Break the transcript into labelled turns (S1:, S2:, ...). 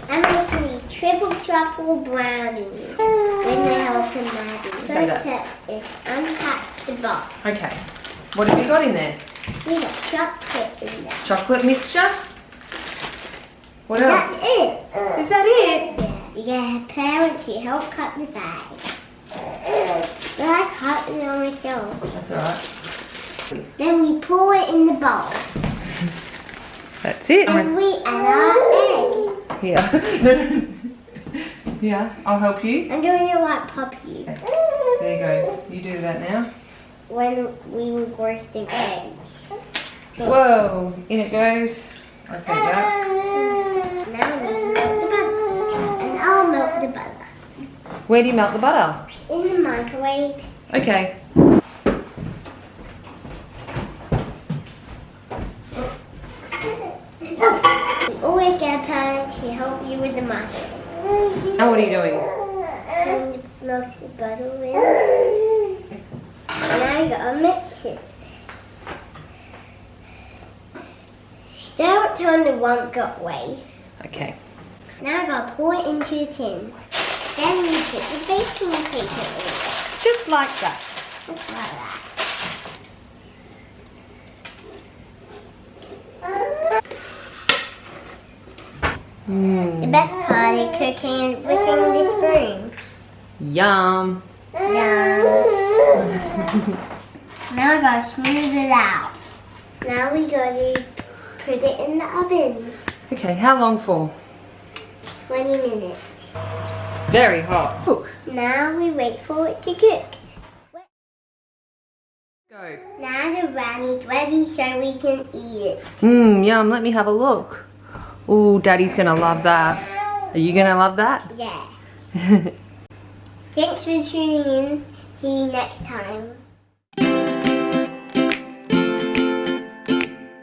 S1: I'm making a triple truffle brownie with the help of Maddie. First step is unpack the box.
S2: Okay. What have you got in there?
S1: We got chocolate in there.
S2: Chocolate mixture? What else?
S1: That's it.
S2: Is that it?
S1: Yeah. You get a parent to help cut the bag. But I cut it on myself.
S2: That's alright.
S1: Then we pour it in the bowl.
S2: That's it.
S1: And we add our egg.
S2: Here. Yeah, I'll help you.
S1: I'm doing it like Poppy.
S2: Okay. There you go. You do that now.
S1: When we were roasting eggs.
S2: Whoa, in it goes. I'll take that.
S1: Now we melt the butter. And I'll melt the butter.
S2: Where do you melt the butter?
S1: In the microwave.
S2: Okay.
S1: We always get a parent to help you with the microwave.
S2: Now what are you doing?
S1: And melt the butter in. Now you gotta mix it. Don't turn the one gut way.
S2: Okay.
S1: Now I gotta pour it into a tin. Then we put the baking paper in.
S2: Just like that.
S1: Just like that. The best part is cooking and whipping the spoon.
S2: Yum.
S1: Now I gotta smooth it out. Now we gotta put it in the oven.
S2: Okay, how long for?
S1: 20 minutes.
S2: Very hot. Cook.
S1: Now we wait for it to cook.
S2: Go.
S1: Now the brownie's ready so we can eat it.
S2: Yum. Let me have a look. Ooh, Daddy's gonna love that. Are you gonna love that?
S1: Yeah. Thanks for tuning in. See you next time.